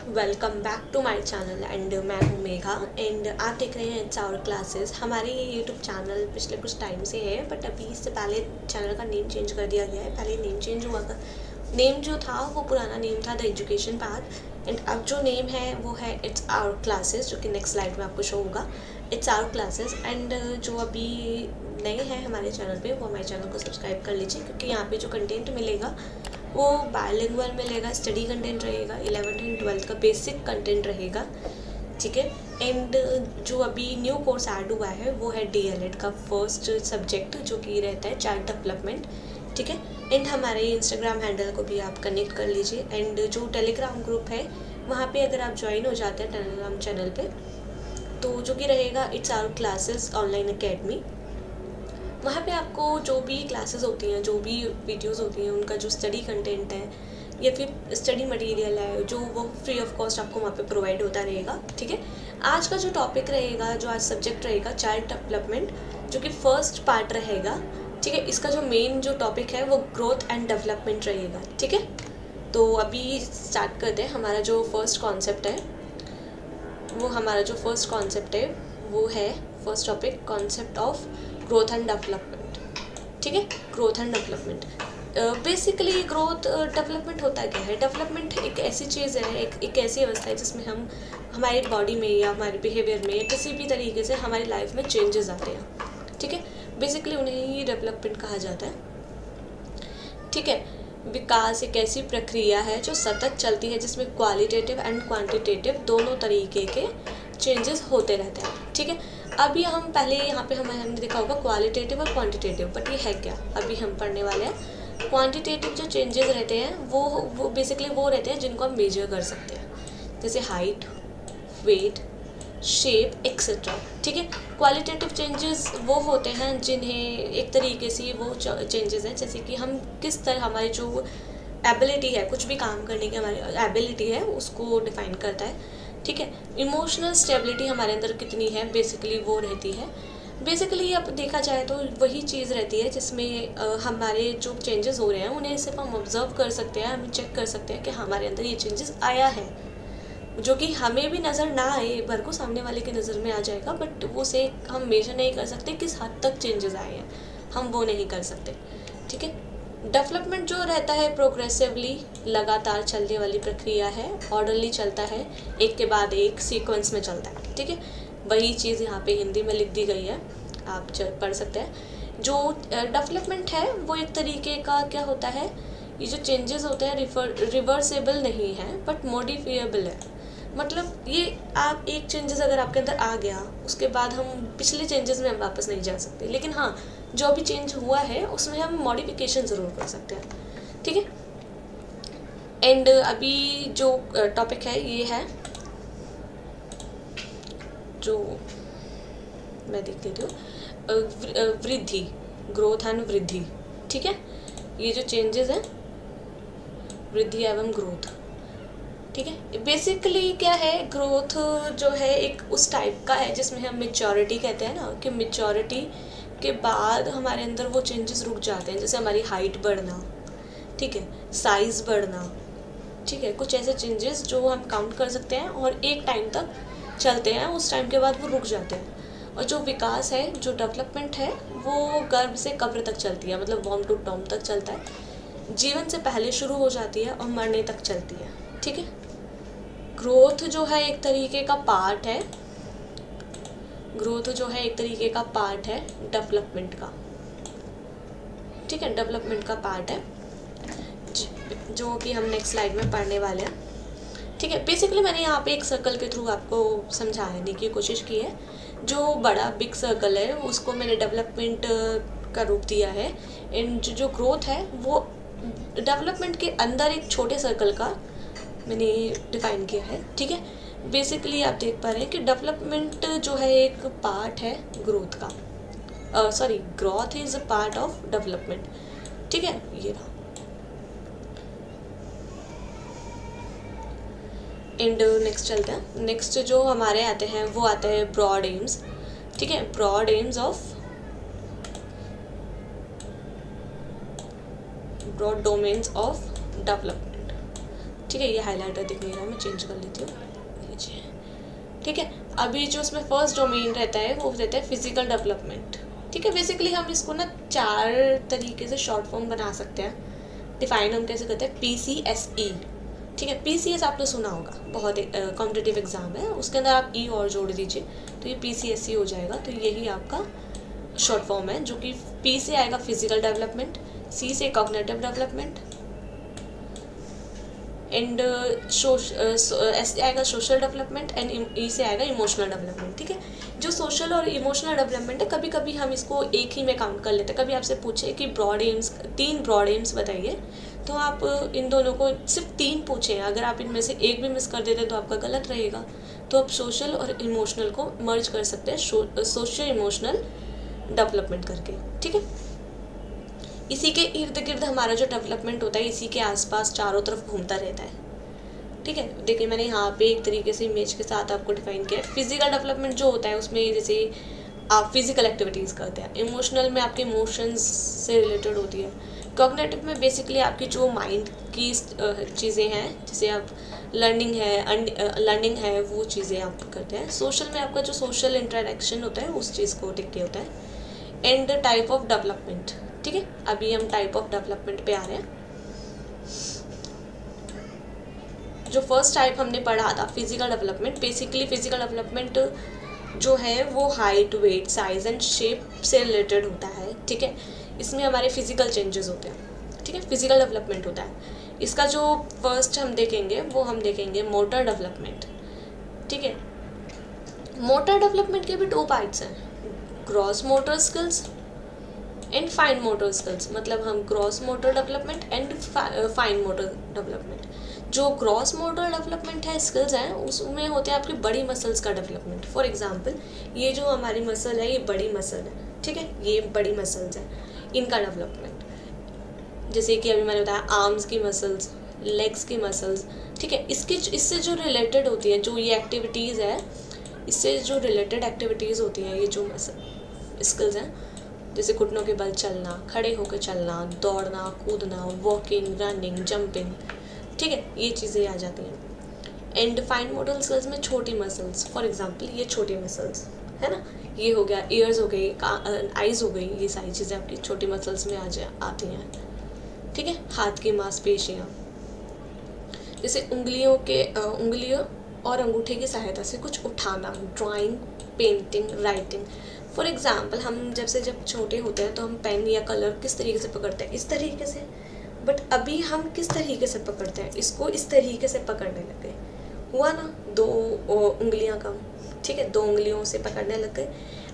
Welcome back to my channel and मैं हूँ Megha and आप देख रहे हैं इट्स आवर क्लासेस। हमारे ये यूट्यूब चैनल पिछले कुछ टाइम से है, बट अभी इससे पहले चैनल का नेम चेंज कर दिया गया है। पहले नेम चेंज हुआ था, नेम जो था वो पुराना नेम था द एजुकेशन पाथ, एंड अब जो नेम है वो है इट्स आवर क्लासेस, जो कि नेक्स्ट स्लाइड में आपको शो होगा। इट्स आवर क्लासेस एंड जो अभी नए हैं हमारे चैनल पे वो हमारे चैनल को सब्सक्राइब कर लीजिए, क्योंकि यहाँ पे जो कंटेंट मिलेगा वो बायलिंगुअल मिलेगा, स्टडी कंटेंट रहेगा, 11th एंड 12th का बेसिक कंटेंट रहेगा, ठीक है। एंड जो अभी न्यू कोर्स ऐड हुआ है वो है DLED का फर्स्ट सब्जेक्ट, जो कि रहता है चाइल्ड डेवलपमेंट, ठीक है। एंड हमारे इंस्टाग्राम हैंडल को भी आप कनेक्ट कर लीजिए, एंड जो टेलीग्राम ग्रुप है वहाँ पे अगर आप ज्वाइन हो जाते हैं टेलीग्राम चैनल पे, तो जो कि रहेगा it's our classes online academy. वहाँ पे आपको जो भी क्लासेस होती हैं, जो भी वीडियोस होती हैं, उनका जो स्टडी कंटेंट है या फिर स्टडी मटेरियल है, जो वो फ्री ऑफ कॉस्ट आपको वहाँ पे प्रोवाइड होता रहेगा, ठीक है। आज का जो टॉपिक रहेगा, जो आज सब्जेक्ट रहेगा चाइल्ड डेवलपमेंट, जो कि फर्स्ट पार्ट रहेगा, ठीक है। इसका जो मेन जो टॉपिक है वो ग्रोथ एंड डेवलपमेंट रहेगा, ठीक है। तो अभी स्टार्ट करते हैं। हमारा जो फर्स्ट कॉन्सेप्ट है वो है first topic, concept of growth and development, ठीक है। Growth and development basically growth development होता क्या है? डेवलपमेंट एक ऐसी चीज़ है, एक ऐसी अवस्था है जिसमें हम हमारी बॉडी में या हमारे बिहेवियर में या किसी भी तरीके से हमारी लाइफ में चेंजेस आते हैं, ठीक है। बेसिकली उन्हें ही डेवलपमेंट कहा जाता है, ठीक है। विकास एक ऐसी प्रक्रिया है जो सतत चलती है, जिसमें क्वालिटेटिव एंड क्वांटिटेटिव दोनों तरीके के चेंजेस होते रहते हैं, ठीक है। अभी हम पहले यहाँ पे हमने देखा होगा क्वालिटेटिव और क्वांटिटेटिव, बट ये है क्या? अभी हम पढ़ने वाले हैं क्वांटिटेटिव। जो चेंजेस रहते हैं वो बेसिकली वो रहते हैं जिनको हम मेजर कर सकते हैं, जैसे हाइट, वेट, शेप एक्सेट्रा, ठीक है। क्वालिटेटिव चेंजेस वो होते हैं जिन्हें एक तरीके से वो चेंजेस हैं, जैसे कि हम किस तरह हमारी जो एबिलिटी है, कुछ भी काम करने की हमारी एबिलिटी है, उसको डिफाइन करता है, ठीक है। इमोशनल स्टेबिलिटी हमारे अंदर कितनी है, बेसिकली वो रहती है। बेसिकली अब देखा जाए तो वही चीज़ रहती है जिसमें हमारे जो चेंजेस हो रहे हैं उन्हें सिर्फ हम ऑब्जर्व कर सकते हैं, हम चेक कर सकते हैं कि हमारे अंदर ये चेंजेस आया है, जो कि हमें भी नज़र ना आए, एक बार को सामने वाले की नज़र में आ जाएगा, बट वो से हम मेजर नहीं कर सकते किस हद तक चेंजेस आए हैं, हम वो नहीं कर सकते, ठीक है। डेवलपमेंट जो रहता है प्रोग्रेसिवली लगातार चलने वाली प्रक्रिया है, ऑर्डरली चलता है, एक के बाद एक सीक्वेंस में चलता है, ठीक है। वही चीज़ यहाँ पे हिंदी में लिख दी गई है, आप पढ़ सकते हैं। जो डेवलपमेंट है वो एक तरीके का क्या होता है, ये जो चेंजेस होते हैं रिवर्सेबल नहीं है बट मॉडिफिएबल है। मतलब ये आप एक चेंजेस अगर आपके अंदर आ गया, उसके बाद हम पिछले चेंजेस में हम वापस नहीं जा सकते, लेकिन हाँ जो भी चेंज हुआ है उसमें हम मॉडिफिकेशन ज़रूर कर सकते हैं, ठीक है। एंड अभी जो टॉपिक है ये है, जो मैं देख लेती हूँ, वृद्धि, ग्रोथ एंड वृद्धि, ठीक है। ये जो चेंजेस हैं, वृद्धि एवं ग्रोथ, ठीक है। बेसिकली क्या है, ग्रोथ जो है एक उस टाइप का है जिसमें हम मेच्योरिटी कहते हैं ना, कि मेच्योरिटी के बाद हमारे अंदर वो चेंजेस रुक जाते हैं, जैसे हमारी हाइट बढ़ना, ठीक है, साइज़ बढ़ना, ठीक है। कुछ ऐसे चेंजेस जो हम काउंट कर सकते हैं और एक टाइम तक चलते हैं, उस टाइम के बाद वो रुक जाते हैं। और जो विकास है, जो डेवलपमेंट है, वो गर्भ से कब्र तक चलती है, मतलब वॉम टू टॉम तक चलता है, जीवन से पहले शुरू हो जाती है और मरने तक चलती है, ठीक है। ग्रोथ जो है एक तरीके का पार्ट है, डेवलपमेंट का, ठीक है, डेवलपमेंट का पार्ट है, जो कि हम नेक्स्ट स्लाइड में पढ़ने वाले हैं, ठीक है। बेसिकली मैंने यहाँ पे एक सर्कल के थ्रू आपको समझाने की कोशिश की है। जो बड़ा बिग सर्कल है उसको मैंने डेवलपमेंट का रूप दिया है, एंड जो ग्रोथ है वो डेवलपमेंट के अंदर एक छोटे सर्कल का मैंने डिफाइन किया है, ठीक है। बेसिकली आप देख पा रहे हैं कि डेवलपमेंट जो है एक पार्ट है ग्रोथ का, growth is a part of development, ठीक है। ये रहा। एंड नेक्स्ट चलते हैं। नेक्स्ट जो हमारे आते हैं वो आते हैं ब्रॉड एम्स, ठीक है। Broad aims of broad domains of development, ठीक है, ये हाईलाइटर दिख नहीं रहा, मैं चेंज कर लेती हूँ, ठीक है। अभी जो उसमें फर्स्ट डोमेन रहता है वो रहता है फिजिकल डेवलपमेंट, ठीक है। बेसिकली हम इसको ना 4 तरीके से शॉर्ट फॉर्म बना सकते हैं। डिफाइन हम कैसे करते हैं, PCSE, ठीक है। PCS आपने सुना होगा, बहुत कॉम्पिटिटिव एग्जाम है, उसके अंदर आप ई और जोड़ दीजिए तो ये PCSE हो जाएगा। तो यही आपका शॉर्ट फॉर्म है, जो कि P से आएगा फिजिकल डेवलपमेंट, C से कॉग्निटिव डेवलपमेंट, एंड एस से आएगा सोशल डेवलपमेंट, एंड ई से आएगा इमोशनल डेवलपमेंट, ठीक है। जो सोशल और इमोशनल डेवलपमेंट है, कभी कभी हम इसको एक ही में काउंट कर लेते हैं। कभी आपसे पूछे कि ब्रॉड एम्स, 3 ब्रॉड एम्स बताइए, तो आप इन दोनों को सिर्फ 3 पूछें, अगर आप इनमें से एक भी मिस कर देते तो आपका गलत रहेगा। तो आप सोशल और इमोशनल को मर्ज कर सकते हैं सोशल इमोशनल डेवलपमेंट करके, ठीक है। इसी के इर्द गिर्द हमारा जो डेवलपमेंट होता है, इसी के आसपास चारों तरफ घूमता रहता है, ठीक है। देखिए मैंने यहाँ पे एक तरीके से इमेज के साथ आपको डिफाइन किया है। फिजिकल डेवलपमेंट जो होता है उसमें जैसे आप फिजिकल एक्टिविटीज़ करते हैं, इमोशनल में आपके इमोशंस से रिलेटेड होती है, कॉग्निटिव में बेसिकली आपकी जो माइंड की चीज़ें हैं, जैसे आप लर्निंग है वो चीज़ें आप करते हैं। सोशल में आपका जो सोशल इंटरेक्शन होता है उस चीज़ को टिक के होता है। एंड टाइप ऑफ डेवलपमेंट, ठीक है। अभी हम टाइप ऑफ डेवलपमेंट पे आ रहे हैं। जो फर्स्ट टाइप हमने पढ़ा था physical development, basically physical development जो है वो height, weight, size and shape से रिलेटेड होता है, ठीक है। इसमें हमारे फिजिकल चेंजेस होते हैं, ठीक है, फिजिकल डेवलपमेंट होता है। इसका जो फर्स्ट हम देखेंगे वो हम देखेंगे मोटर डेवलपमेंट, ठीक है। मोटर डेवलपमेंट के भी 2 पार्ट्स हैं, gross motor skills and fine motor skills. मतलब हम gross motor development and fine motor development. जो ग्रॉस मोटर डेवलपमेंट है, स्किल्स हैं, उसमें होते हैं आपकी बड़ी मसल्स का डेवलपमेंट। फॉर एग्जांपल ये जो हमारी मसल है, ये बड़ी मसल है, ठीक है, ये बड़ी मसल्स हैं, इनका डेवलपमेंट। जैसे कि अभी मैंने बताया आर्म्स की मसल्स, लेग्स की मसल्स, ठीक है। इससे जो रिलेटेड होती है, जो ये एक्टिविटीज़ है, इससे जो रिलेटेड एक्टिविटीज़ होती हैं, ये जो मसल स्किल्स हैं, जैसे घुटनों के बल चलना, खड़े होकर चलना, दौड़ना, कूदना, वॉकिंग, रनिंग, जंपिंग, ठीक है, ये चीज़ें आ जाती हैं। एंड फाइन मोटर स्किल्स में छोटी मसल्स, फॉर एग्जांपल ये छोटी मसल्स है ना, ये हो गया, ईयर्स हो गई, आइज़ हो गई, ये सारी चीज़ें आपकी छोटी मसल्स में आती हैं, ठीक है। हाथ की मांसपेशियाँ, जैसे उंगलियों और अंगूठे की सहायता से कुछ उठाना, drawing, painting, writing. For example हम जब छोटे होते हैं तो हम पेन या कलर किस तरीके से पकड़ते हैं, इस तरीके से, बट अभी हम किस तरीके से पकड़ते हैं, इसको इस तरीके से पकड़ने लग गए, हुआ ना, 2 उंगलियां कम, ठीक है, 2 उंगलियों से पकड़ने लग गए।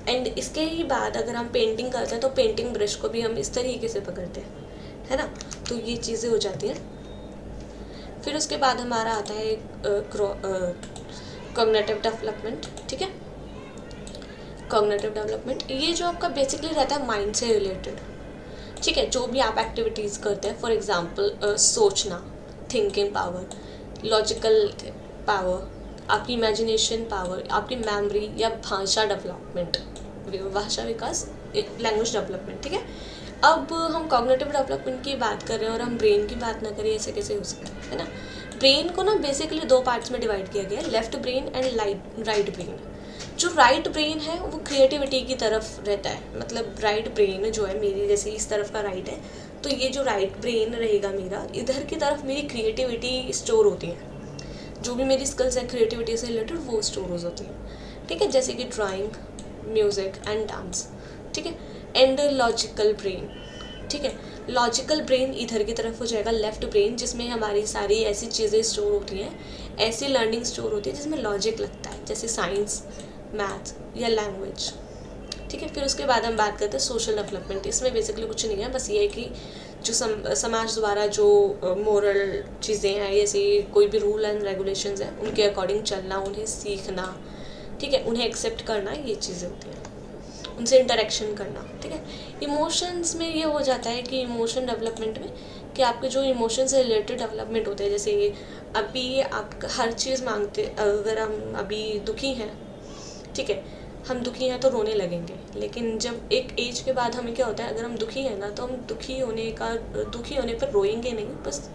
एंड इसके ही बाद अगर हम पेंटिंग करते हैं तो पेंटिंग ब्रश को भी हम इस तरीके से पकड़ते हैं, है ना, तो ये चीज़ें हो जाती हैं। फिर उसके बाद हमारा आता है कॉग्निटिव डेवलपमेंट, ठीक है। कॉग्निटिव डेवलपमेंट ये जो आपका बेसिकली रहता है माइंड से रिलेटेड, ठीक है। जो भी आप एक्टिविटीज़ करते हैं, फॉर एग्जांपल सोचना, थिंकिंग पावर, लॉजिकल पावर, आपकी इमेजिनेशन पावर, आपकी मेमोरी या भाषा डेवलपमेंट, भाषा विकास, लैंग्वेज डेवलपमेंट, ठीक है। अब हम कॉग्निटिव डेवलपमेंट की बात कर रहे हैं और हम ब्रेन की बात ना करें, ऐसे कैसे हो सकता है ना। ब्रेन को ना बेसिकली 2 पार्ट्स में डिवाइड किया गया है, left brain and right brain. जो राइट ब्रेन है वो क्रिएटिविटी की तरफ रहता है, मतलब राइट ब्रेन जो है मेरी, जैसे इस तरफ का राइट है, तो ये जो राइट ब्रेन रहेगा मेरा, इधर की तरफ मेरी क्रिएटिविटी स्टोर होती है, जो भी मेरी स्किल्स हैं क्रिएटिविटी से रिलेटेड वो स्टोर होती है, ठीक है, जैसे कि ड्राइंग, म्यूज़िक एंड डांस, ठीक है। एंड लॉजिकल ब्रेन, ठीक है, लॉजिकल ब्रेन इधर की तरफ हो जाएगा, लेफ्ट ब्रेन, जिसमें हमारी सारी ऐसी चीज़ें स्टोर होती हैं, ऐसी लर्निंग स्टोर होती है जिसमें लॉजिक लगता है, जैसे साइंस, मैथ या लैंग्वेज, ठीक है। फिर उसके बाद हम बात करते हैं सोशल डेवलपमेंट। इसमें बेसिकली कुछ नहीं है, बस ये है कि जो समाज द्वारा जो मोरल चीज़ें हैं, जैसे कोई भी रूल एंड रेगुलेशंस हैं, उनके अकॉर्डिंग चलना, उन्हें सीखना, ठीक है, उन्हें एक्सेप्ट करना, ये चीज़ें होती हैं, उनसे इंटरेक्शन करना, ठीक है। इमोशंस में ये हो जाता है कि इमोशन डेवलपमेंट में कि आपके जो इमोशन से रिलेटेड डेवलपमेंट होते हैं, जैसे अभी आप हर चीज़ मांगते, अगर हम अभी दुखी हैं, ठीक है, हम दुखी हैं तो रोने लगेंगे, लेकिन जब एक एज के बाद हमें क्या होता है, अगर हम दुखी हैं ना तो हम दुखी होने पर रोएंगे नहीं, बस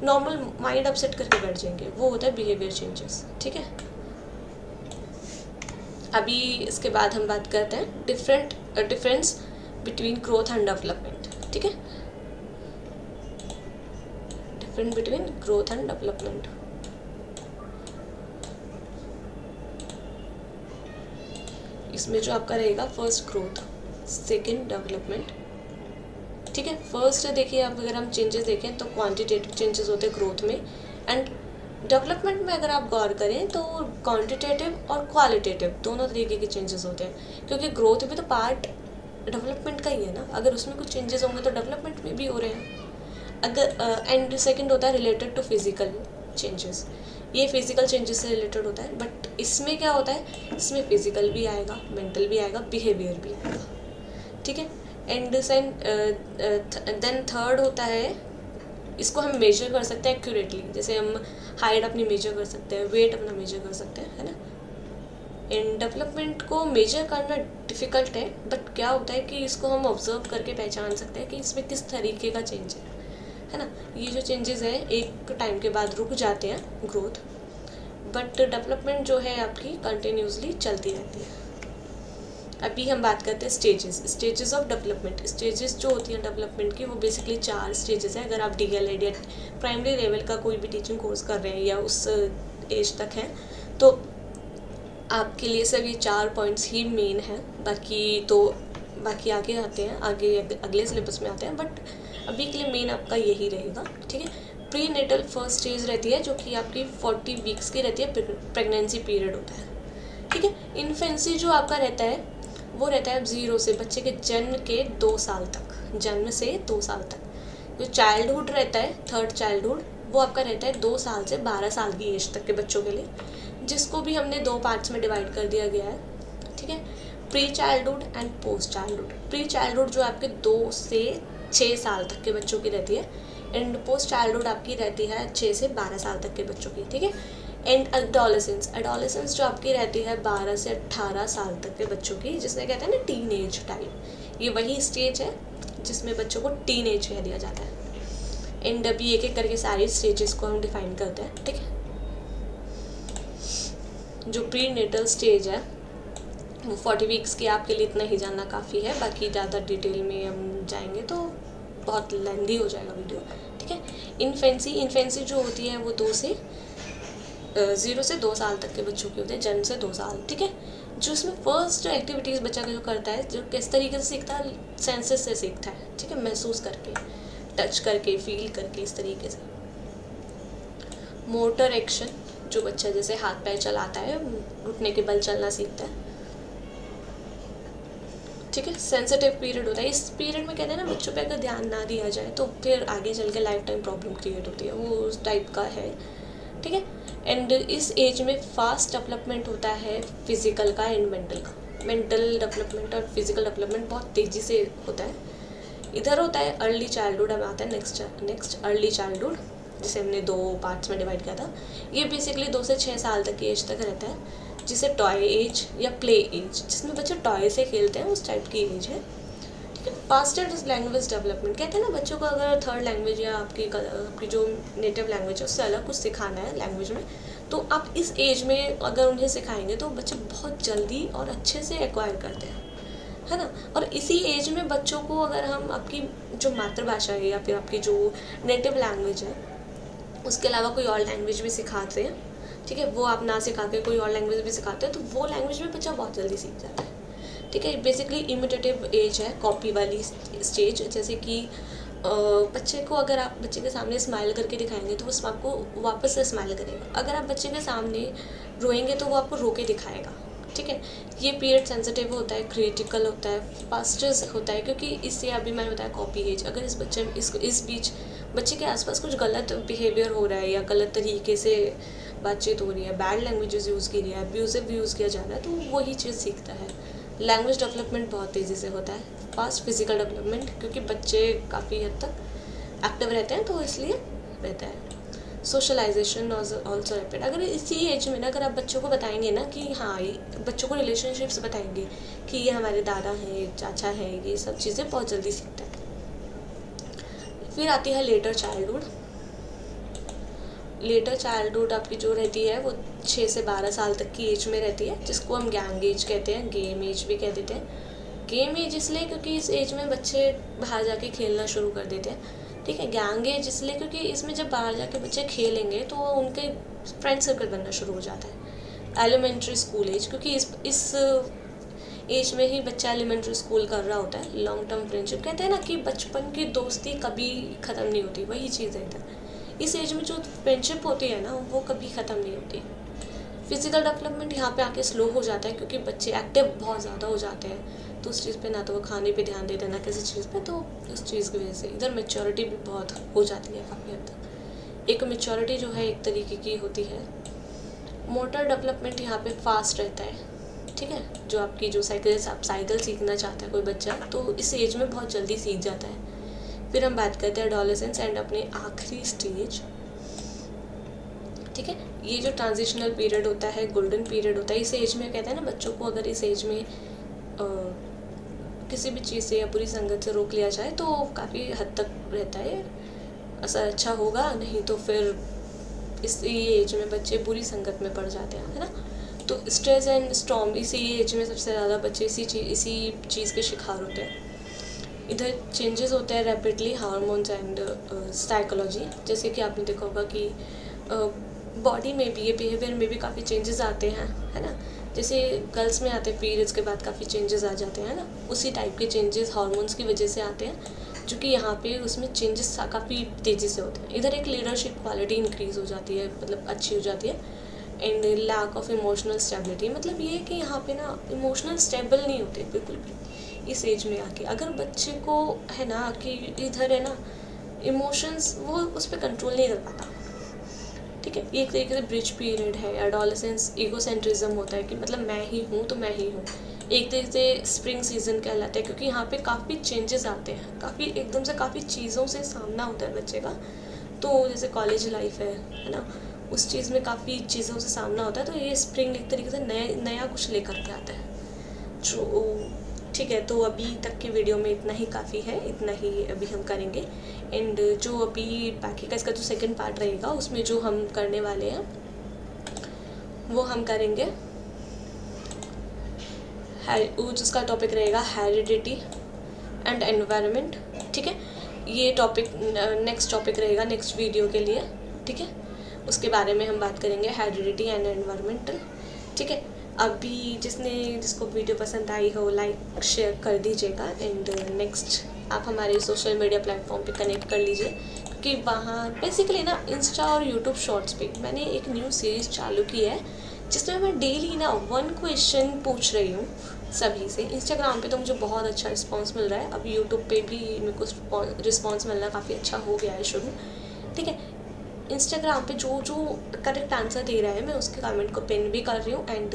नॉर्मल माइंड अपसेट करके बैठ जाएंगे, वो होता है बिहेवियर चेंजेस। ठीक है, अभी इसके बाद हम बात करते हैं difference between growth and development. ठीक है, difference between growth and development. इसमें जो आपका रहेगा फर्स्ट ग्रोथ, सेकंड डेवलपमेंट। ठीक है, फर्स्ट देखिए, अब अगर हम चेंजेस देखें तो क्वांटिटेटिव चेंजेस होते हैं ग्रोथ में, एंड डेवलपमेंट में अगर आप गौर करें तो क्वांटिटेटिव और क्वालिटेटिव दोनों तरीके के चेंजेस होते हैं, क्योंकि ग्रोथ भी तो पार्ट डेवलपमेंट का ही है ना। अगर उसमें कुछ चेंजेस होंगे तो डेवलपमेंट में भी हो रहे हैं। अगर एंड सेकंड होता है रिलेटेड टू फिजिकल चेंजेस, ये फिजिकल चेंजेस से रिलेटेड होता है, बट इसमें क्या होता है, इसमें फिजिकल भी आएगा, मेंटल भी आएगा, बिहेवियर भी आएगा। ठीक है, एंड देन थर्ड होता है, इसको हम मेजर कर सकते हैं एक्यूरेटली, जैसे हम हाइट अपनी मेजर कर सकते हैं, वेट अपना मेजर कर सकते हैं, है ना। इन डेवलपमेंट को मेजर करना डिफ़िकल्ट है, बट क्या होता है कि इसको हम ऑब्जर्व करके पहचान सकते हैं कि इसमें किस तरीके का चेंज है ना। ये जो चेंजेस है एक टाइम के बाद रुक जाते हैं ग्रोथ, बट डेवलपमेंट जो है आपकी कंटिन्यूसली चलती रहती है। अभी हम बात करते हैं स्टेजेस ऑफ डेवलपमेंट। स्टेजेस जो होती हैं डेवलपमेंट की, वो बेसिकली 4 स्टेजेस है। अगर आप DL या प्राइमरी लेवल का कोई भी टीचिंग कोर्स कर रहे हैं या उस एज तक हैं, तो आपके लिए सब ये 4 पॉइंट्स ही मेन हैं। बाकी आगे आते हैं, आगे अगले सिलेबस में आते हैं, बट अभी के लिए मेन आपका यही रहेगा। ठीक है, प्री नेटल फर्स्ट स्टेज रहती है जो कि आपकी 40 वीक्स की रहती है, प्रेगनेंसी पीरियड होता है। ठीक है, इन्फेंसी जो आपका रहता है वो रहता है 0 से बच्चे के जन्म के 2 साल तक, जन्म से 2 साल तक। जो चाइल्डहुड रहता है, थर्ड चाइल्डहुड, वो आपका रहता है 2 साल से 12 साल की एज तक के बच्चों के लिए, जिसको भी हमने 2 पार्ट्स में डिवाइड कर दिया गया है। ठीक है, pre childhood and post childhood. Pre childhood जो आपके 2 से 6 साल तक के बच्चों की रहती है, एंड पोस्ट चाइल्डहुड आपकी रहती है 6 से 12 साल तक के बच्चों की। ठीक है, एंड एडोलेसेंस जो आपकी रहती है 12 से 18 साल तक के बच्चों की, जिसमें कहते हैं ना टीन एज टाइम। ये वही स्टेज है जिसमें बच्चों को टीन एज कह दिया जाता है। एंड अभी एक एक करके सारी स्टेजेस को हम डिफाइन करते हैं। ठीक है, जो प्री नेटल स्टेज है वो 40 वीक्स की, आपके लिए इतना ही जानना काफ़ी है, बाकी ज़्यादा डिटेल में हम जाएंगे तो बहुत लेंदी हो जाएगा वीडियो। ठीक है, इन्फेंसी जो होती है वो 0 से 2 साल तक के बच्चों की होते हैं, जन्म से 2 साल। ठीक है, जो इसमें फर्स्ट एक्टिविटीज़ बच्चा जो करता है, जो किस तरीके से सीखता है, सेंसेस से सीखता है। ठीक है, महसूस करके, टच करके, फील करके, इस तरीके से। मोटर एक्शन, जो बच्चा जैसे हाथ पैर चलाता है, घुटने के बल चलना सीखता है। ठीक है, सेंसिटिव पीरियड होता है। इस पीरियड में कहते हैं ना, बच्चों पे अगर ध्यान ना दिया जाए तो फिर आगे चल के लाइफ टाइम प्रॉब्लम क्रिएट होती है, वो उस टाइप का है। ठीक है, एंड इस एज में फास्ट डेवलपमेंट होता है फिजिकल का एंड मेंटल का। मेंटल डेवलपमेंट और फिजिकल डेवलपमेंट बहुत तेज़ी से होता है। इधर होता है अर्ली चाइल्डहुड, अब आता है नेक्स्ट अर्ली चाइल्डहुड, जिसे हमने 2 पार्ट्स में डिवाइड किया था। ये बेसिकली 2 से 6 साल तक की एज तक रहता है, जिसे टॉय एज या प्ले एज, जिसमें बच्चे टॉय से खेलते हैं, उस टाइप की एज है। ठीक है, फास्टर लैंग्वेज डेवलपमेंट, कहते हैं ना बच्चों को अगर थर्ड लैंग्वेज या आपकी जो नेटिव लैंग्वेज है उससे अलग कुछ सिखाना है लैंग्वेज में, तो आप इस एज में अगर उन्हें सिखाएंगे तो बच्चे बहुत जल्दी और अच्छे से एक्वायर करते हैं, है ना। और इसी एज में बच्चों को अगर हम आपकी जो मातृभाषा है या फिर आपकी जो नेटिव लैंग्वेज है, उसके अलावा कोई और लैंग्वेज भी सिखाते हैं, ठीक है, वो आप ना सिखा के कोई और लैंग्वेज भी सिखाते हैं, तो वो लैंग्वेज में बच्चा बहुत जल्दी सीख जाता है। ठीक है, बेसिकली इमिटेटिव एज है, कॉपी वाली स्टेज। जैसे कि बच्चे को अगर आप बच्चे के सामने स्माइल करके दिखाएंगे तो वो आपको वापस से स्माइल करेगा। अगर आप बच्चे के सामने रोएंगे तो वो आपको रो के दिखाएगा। ठीक है, ये पीरियड सेंसिटिव होता है, क्रिटिकल होता है, फास्टेस्ट होता है, क्योंकि इससे अभी मैंने बताया कॉपी एज। अगर इस बीच बच्चे के आसपास कुछ गलत बिहेवियर हो रहा है या गलत तरीके से बातचीत हो रही है, बैड लैंग्वेजेस यूज़ की रही है, अब्यूजिव यूज़ किया जा रहा है, तो वही चीज़ सीखता है। लैंग्वेज डेवलपमेंट बहुत तेज़ी से होता है। फास्ट फिजिकल डेवलपमेंट, क्योंकि बच्चे काफ़ी हद तक एक्टिव रहते हैं तो इसलिए रहता है। Socialization also rapid. अगर इसी एज में ना अगर आप बच्चों को बताएंगे ना कि हाँ, बच्चों को रिलेशनशिप्स बताएंगे कि ये हमारे दादा हैं, चाचा हैं, ये सब चीज़ें बहुत जल्दी सीखता है। फिर आती है लेटर चाइल्डहुड। लेटर चाइल्डहुड आपकी जो रहती है वो 6 से 12 साल तक की एज में रहती है, जिसको हम गैंग एज कहते हैं, गेम एज भी कह देते हैं। गेम एज इसलिए क्योंकि इस एज में बच्चे बाहर जाके खेलना शुरू कर देते हैं, ठीक है। गैंग एज इसलिए क्योंकि इसमें जब बाहर जाके बच्चे खेलेंगे तो उनके फ्रेंड सर्कल बनना शुरू हो जाता है। एलिमेंट्री स्कूल एज, क्योंकि इस एज में ही बच्चा एलिमेंट्री स्कूल कर रहा होता है। लॉन्ग टर्म फ्रेंडशिप कहते हैं ना कि बचपन की दोस्ती कभी ख़त्म नहीं होती, वही चीज़ है इधर। इस एज में जो फ्रेंडशिप होती है ना वो कभी ख़त्म नहीं होती। फिज़िकल डेवलपमेंट यहाँ पे आके स्लो हो जाता है क्योंकि बच्चे एक्टिव बहुत ज़्यादा हो जाते हैं, तो उस चीज़ पे ना तो वो खाने पे ध्यान देते हैं ना किसी चीज़ पे, तो उस चीज़ की वजह से इधर मेच्योरिटी भी बहुत हो जाती है काफ़ी हद तक। एक मेच्योरिटी जो है एक तरीके की होती है। मोटर डेवलपमेंट यहाँ पे फास्ट रहता है, ठीक है। जो आपकी जो साइकिल सीखना चाहता है कोई बच्चा तो इस एज में बहुत जल्दी सीख जाता है। फिर हम बात करते हैं एडोलेसेंस एंड अपने आखिरी स्टेज, ठीक है। ये जो ट्रांजिशनल पीरियड होता है, गोल्डन पीरियड होता है, इस एज में कहते हैं ना बच्चों को अगर इस एज में किसी भी चीज़ से या बुरी संगत से रोक लिया जाए तो काफ़ी हद तक रहता है असर अच्छा होगा, नहीं तो फिर इस एज में बच्चे बुरी संगत में पड़ जाते हैं, है ना। तो स्ट्रेस एंड स्टॉर्म इसी एज में सबसे ज़्यादा बच्चे इसी चीज़ के शिकार होते हैं। इधर चेंजेस होते हैं रैपिडली, हार्मोन्स एंड साइकोलॉजी, जैसे कि आपने देखा होगा कि बॉडी में भी, ये बिहेवियर में भी काफ़ी चेंजेस आते हैं, है ना। जैसे गर्ल्स में आते हैं पीरियड्स के बाद काफ़ी चेंजेस आ जाते हैं ना, उसी टाइप के चेंजेस हार्मोन्स की वजह से आते हैं, जो कि यहाँ पे उसमें चेंजेस काफ़ी तेज़ी से होते हैं। इधर एक लीडरशिप क्वालिटी इंक्रीज़ हो जाती है, मतलब अच्छी हो जाती है। And lack of emotional stability, मतलब ये है कि यहाँ पे ना इमोशनल स्टेबल नहीं होते बिल्कुल भी इस एज में आके। अगर बच्चे को है ना कि इधर है ना इमोशंस, वो उस पर कंट्रोल नहीं कर पाता, ठीक है। ये एक तरीके से ब्रिज पीरियड है। एडोलेसेंस ईगोसेंट्रिज्म होता है कि मतलब मैं ही हूँ तो मैं ही हूँ। एक तरीके से स्प्रिंग सीजन कहलाता है क्योंकि यहाँ पे काफ़ी चेंजेस आते हैं, काफ़ी एकदम से काफ़ी चीज़ों से सामना होता है बच्चे का। तो जैसे कॉलेज लाइफ है ना, उस चीज़ में काफ़ी चीज़ों से सामना होता है, तो ये स्प्रिंग एक तरीके से नया कुछ लेकर के आता है जो, ठीक है। तो अभी तक की वीडियो में इतना ही काफ़ी है, इतना ही अभी हम करेंगे। एंड जो अभी बाकी का इसका जो सेकंड पार्ट रहेगा उसमें जो हम करने वाले हैं वो हम करेंगे जिसका टॉपिक रहेगा हेरिडिटी एंड एनवायरनमेंट, ठीक है। ये टॉपिक नेक्स्ट टॉपिक रहेगा नेक्स्ट वीडियो के लिए, ठीक है। उसके बारे में हम बात करेंगे हेरिडिटी एंड एनवायरमेंटल, ठीक है। अभी जिसको वीडियो पसंद आई हो लाइक शेयर कर दीजिएगा। एंड नेक्स्ट आप हमारे सोशल मीडिया प्लेटफॉर्म पे कनेक्ट कर लीजिए, क्योंकि वहाँ बेसिकली ना इंस्टा और यूट्यूब शॉर्ट्स पे मैंने एक न्यू सीरीज़ चालू की है जिसमें मैं डेली ना 1 क्वेश्चन पूछ रही हूँ सभी से। इंस्टाग्राम पे तो मुझे बहुत अच्छा रिस्पांस मिल रहा है, अब यूट्यूब पे भी मेरे को रिस्पांस मिलना काफ़ी अच्छा हो गया है शुरू, ठीक है। इंस्टाग्राम पे जो करेक्ट आंसर दे रहा है मैं उसके कमेंट को पिन भी कर रही हूँ एंड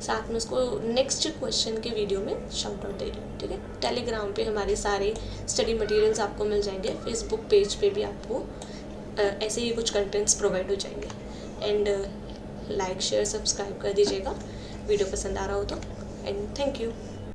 साथ में उसको नेक्स्ट क्वेश्चन के वीडियो में शाउट आउट दे रही हूँ, ठीक है। टेलीग्राम पे हमारे सारे स्टडी मटेरियल्स आपको मिल जाएंगे, फेसबुक पेज पे भी आपको ऐसे ही कुछ कंटेंट्स प्रोवाइड हो जाएंगे। एंड लाइक शेयर सब्सक्राइब कर दीजिएगा वीडियो पसंद आ रहा हो तो। And thank you.